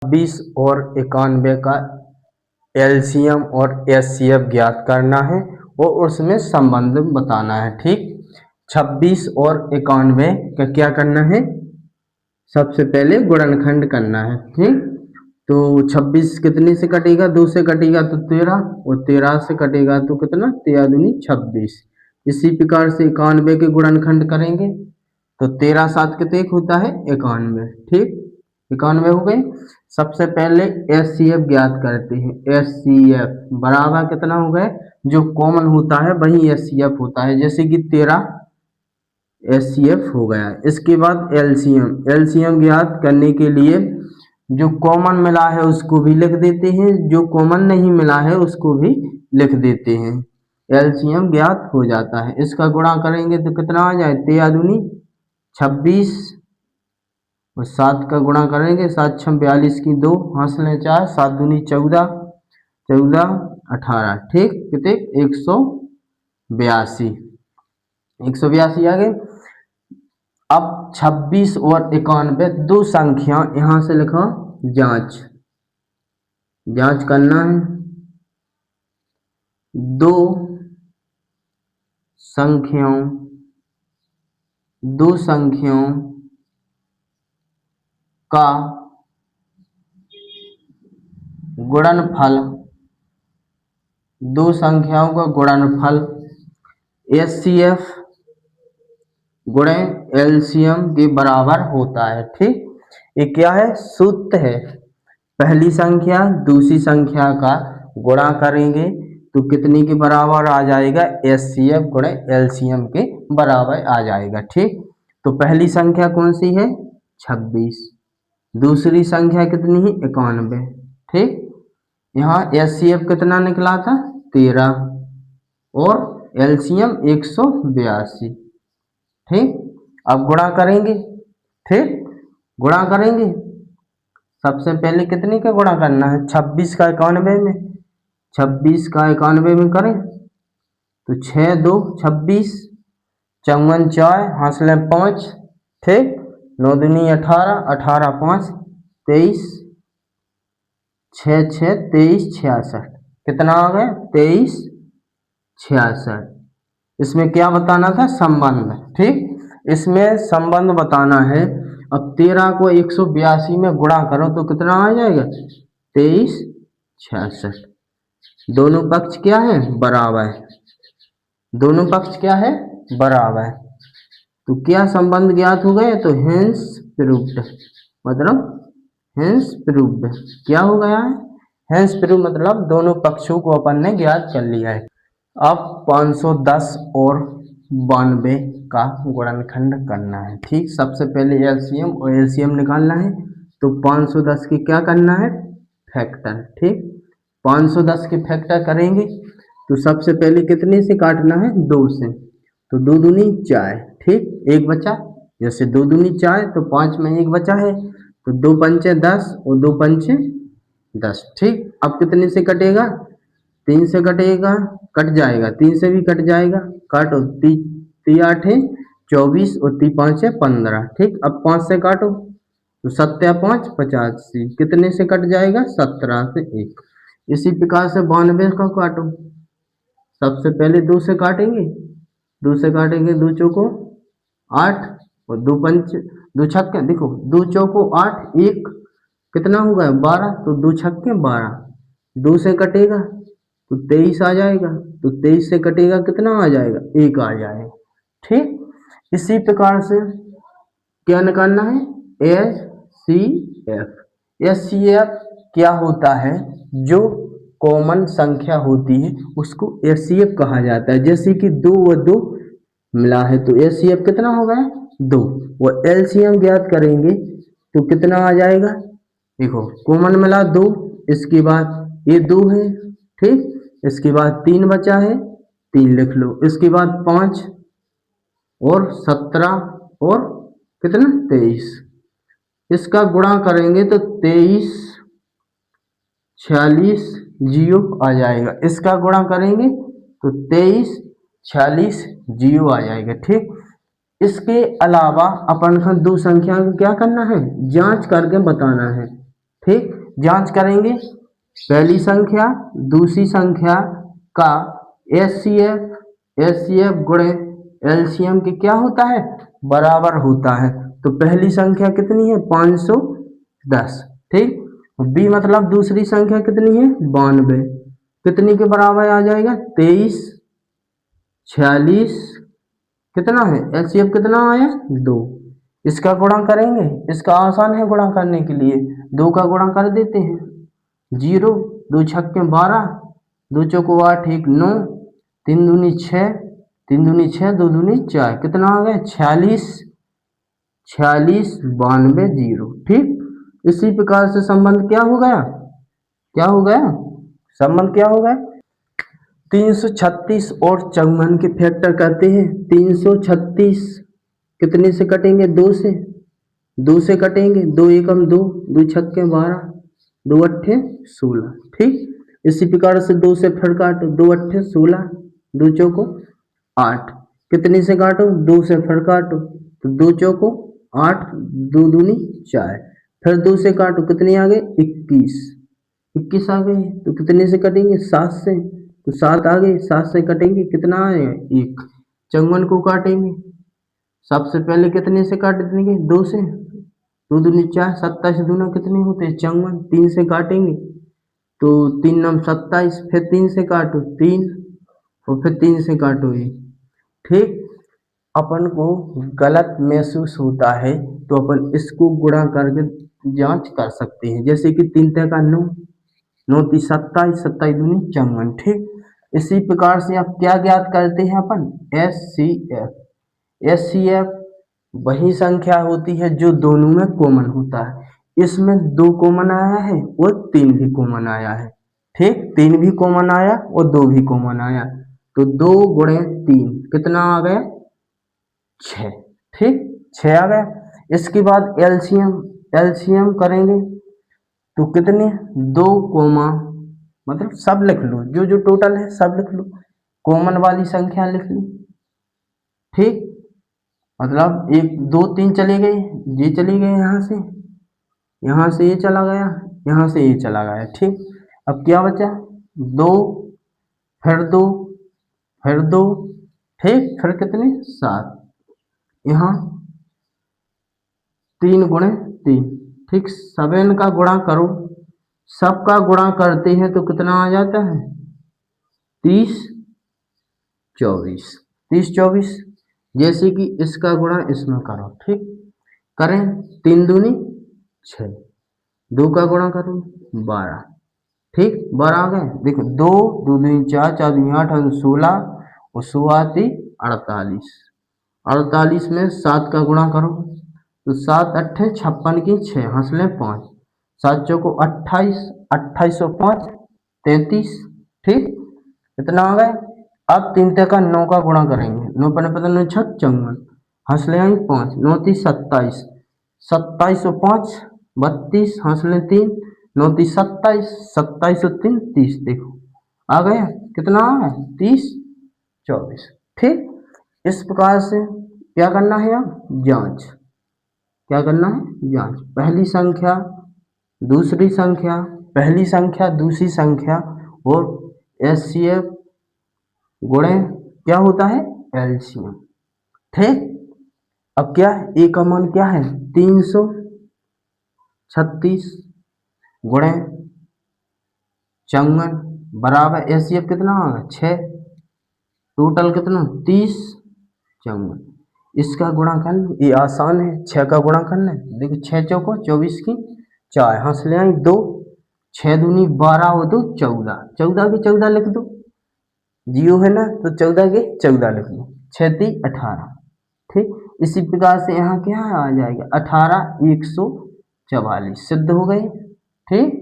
26 और 91 का एलसीएम और एचसीएफ ज्ञात करना है और उसमें संबंध बताना है। ठीक, 26 और 91 का क्या करना है, सबसे पहले गुणनखंड करना है। ठीक, तो 26 कितने से कटेगा, 2 से कटेगा तो 13, और 13 से कटेगा तो कितना, 13 दूनी 26। इसी प्रकार से 91 के गुणनखंड करेंगे तो 13 7 कितने होता है, 91। ठीक, 91 हो गए। सबसे पहले एचसीएफ ज्ञात करते हैं। एचसीएफ बराबर कितना हो गए, जो कॉमन होता है वही एचसीएफ होता है, जैसे कि 13 एचसीएफ हो गया। इसके बाद एलसीएम, एलसीएम ज्ञात करने के लिए जो कॉमन मिला है उसको भी लिख देते हैं, जो कॉमन नहीं मिला है उसको भी लिख देते हैं, एलसीएम ज्ञात हो जाता है। इसका गुणा करेंगे तो कितना आ जाए, 13 दूनी 26 और 7 का गुणा करेंगे, 7 6 42 की 2 हासिल 4, 7 दूनी 14, 14 18। ठीक, कितने, 182, 182 आ गए। अब 26 और 91 दो संख्या यहां से लिखा, जांच, जांच करना है। दो संख्याओं का गुणनफल, दो संख्याओं का गुणनफल एचसीएफ गुणे एलसीएम के बराबर होता है। ठीक, ये क्या है, सूत्र है। पहली संख्या दूसरी संख्या का गुणा करेंगे तो कितने के बराबर आ जाएगा, एचसीएफ गुणे एलसीएम के बराबर आ जाएगा। ठीक, तो पहली संख्या कौन सी है, 26, दूसरी संख्या कितनी है, 91। ठीक, यहाँ एचसीएफ कितना निकला था, 13 और एलसीएम 182। ठीक, अब गुणा करेंगे। ठीक, गुणा करेंगे, सबसे पहले कितने का गुणा करना है, 26 का 91 में, 26 का 91 में करें तो 6 2 26, 54 4 हासिल 5। ठीक, 9 दूनी 18, 18 5 23, 6 6 23 66, कितना आ गया, 23 66। इसमें क्या बताना था, संबंध। ठीक, इसमें संबंध बताना है। अब 13 को 182 में गुणा करो तो कितना आ जाएगा, 23 66। दोनों पक्ष क्या है, बराबर है, दोनों पक्ष क्या है, बराबर है। तो क्या संबंध ज्ञात हो गए, तो हेंस प्रूव्ड, मतलब हेंस प्रूव्ड क्या हो गया है, हेंस प्रूव्ड मतलब दोनों पक्षों को अपन ने ज्ञात कर लिया है। अब 510 और 92 का गुणनखंड करना है। ठीक, सबसे पहले एलसीएम और एलसीएम निकालना है तो 510 की क्या करना है, फैक्टर। ठीक, 510 के फैक्टर करेंगे तो सबसे पहले कितने से काटना है, 2 से, तो 2 दूनी 4। ठीक, एक बचा, जैसे 2 दूनी 4 तो 5 में एक बचा है तो 2 पंचे 10 और 2 पंचे 10। ठीक, अब कितने से कटेगा, 3 से कटेगा, कट जाएगा, 3 से भी कट जाएगा, काटो, 3 8 है 24 और 3 5 है 15। ठीक, अब 5 से काटो तो 7 5 85, कितने से कट जाएगा, 17 से 1। इसी प्रकार से 92 का काटो, सबसे पहले 2 से काटेंगे, 2 से काटेंगे, 2 चौको 8 और 2 पंच 2 छक्के, देखो 2 चौको 8, 1 कितना होगा 12, तो 2 छक्के 12, 2 से कटेगा तो 23 आ जाएगा, तो 23 से कटेगा कितना आ जाएगा, 1 आ जाएगा। ठीक, इसी प्रकार से क्या निकालना है, एचसीएफ। एचसीएफ क्या होता है, जो कॉमन संख्या होती है उसको एचसीएफ कहा जाता है। जैसे कि 2 व 2 मिला है तो एचसीएफ कितना हो गया, 2, और एलसीएम ज्ञात करेंगे तो कितना आ जाएगा, देखो कॉमन मिला 2, इसके बाद ये 2 है। ठीक, इसके बाद 3 बचा है, 3 लिख लो, इसके बाद 5 और 17 और कितना 23, इसका गुणा करेंगे तो 23 46 जीरो आ जाएगा, इसका गुणा करेंगे तो 23 46 जीरो आ जाएगा। ठीक, इसके अलावा अपन को 2 संख्या को क्या करना है, जांच करके बताना है। ठीक, जांच करेंगे पहली संख्या दूसरी संख्या का एचसीएफ गुणे एलसीएम के क्या होता है, बराबर होता है। तो पहली संख्या कितनी है 510, ठीक। बी मतलब दूसरी संख्या कितनी है 92, कितनी के बराबर आ जाएगा 23 46, कितना है एलसीएम कितना आया 2। इसका गुणा करेंगे, इसका आसान है गुणा करने के लिए, 2 का गुणा कर देते हैं, 0 2 छक्के 12, 2 चौको 8 1 9, 3 दूनी 6, 3 दूनी 6 2 दूनी 4, कितना आ गया 46 46 92 0, ठीक। इसी प्रकार से संबंध क्या हो गया, क्या हो गया संबंध क्या हो गया 336 और 54 के फैक्टर करते हैं। 336 कितने से कटेंगे 2 से कटेंगे, 2 एकम 2, 2 छक्के 12, 2 अट्ठे 16, ठीक। इसी प्रकार से 2 से फिर काटो, 2 अट्ठे 16, 2 चौको 8, कितने से काटो 2 से फिर काटो, तो 2 चौको 8, 2 दूनी 4, फिर 2 से काटो, कितने आ गए 21 आ गए, तो कितने से कटेंगे 7 से, तो 7 आ गए, 7 से कटेंगे, कितना आएगा 1। 54 को काटेंगे, सबसे पहले कितने से काट देंगे 2 से, 2 दूनी 4, 27 दूना कितने होते हैं 54, 3 से काटेंगे तो 3 नम 27, फिर 3 से काटो 3 और फिर 3 से काटो 1, ठीक। अपन को गलत महसूस होता है तो अपन इसको गुणा करके जांच कर सकते हैं, जैसे कि 3 का 9, 9 × 27, 27 दूनी 54, ठीक। इसी प्रकार से आप क्या ज्ञात करते हैं अपन एचसीएफ वही संख्या होती है जो दोनों में कॉमन होता है। इसमें 2 कॉमन आया है और 3 भी कॉमन आया है, ठीक। 3 भी कॉमन आया और 2 भी कॉमन आया, तो 2 गुणे 3 कितना आ गया 6, ठीक 6 आ गया। इसके बाद एलसीएम करेंगे तो कितने 2 कोमा मतलब सब लिख लो, जो टोटल है सब लिख लो, कॉमन वाली संख्या लिख ली, ठीक। मतलब 1 2 3 चले गए, ये चले गए यहाँ से ये चला गया, यहाँ से ये चला गया, ठीक। अब क्या बचा 2 फिर 2 फिर 2, ठीक, फिर कितने 7, यहाँ 3 गुणे 3, ठीक। 7 का गुणा करो, सबका गुणा करते हैं तो कितना आ जाता है 30 24, 30 24, जैसे कि इसका गुणा इसमें करो, ठीक। करें 3 दूनी 6, 2 का गुणा करो 12, ठीक 12 आ गए। देखो 2 2 दूनी 4, 4 दूनी 8, 16 और 16 48, 48 में 7 का गुणा करो तो 7 अट्ठे 56 की 6 हंसले 5, 7 चौको 28, 28 और 5 33, ठीक। इतना आ गए। अब 3 का 9 का गुणा करेंगे, 9 पने पता 9 6 54, हंसले 5, 9 3 27, 27 और 5 32, हंसले 3, 9 3 27, 27 और 3 30, देखो आ गया, कितना आ गया 30 24, ठीक। इस प्रकार से क्या करना है अब जांच, क्या करना है जांच, पहली संख्या दूसरी संख्या, पहली संख्या दूसरी संख्या और एचसीएफ गुणे क्या होता है एलसीएम, ठीक। अब क्या ए का मान क्या है 336 गुणे 54 बराबर एचसीएफ कितना होगा 6, टोटल कितना 30 54, इसका गुणा कर लो, ये आसान है 6 का गुणा करना है, देखो 6 चौको 24 की 4 हंस ले आई 2, 6 दूनी 12 और 2 14, 14 की 14 लिख दो, जियो है ना तो 14 के 14 लिख लो, 6 × 3 18, ठीक। इसी प्रकार से यहाँ क्या आ जाएगा 18 144 सिद्ध हो गए, ठीक।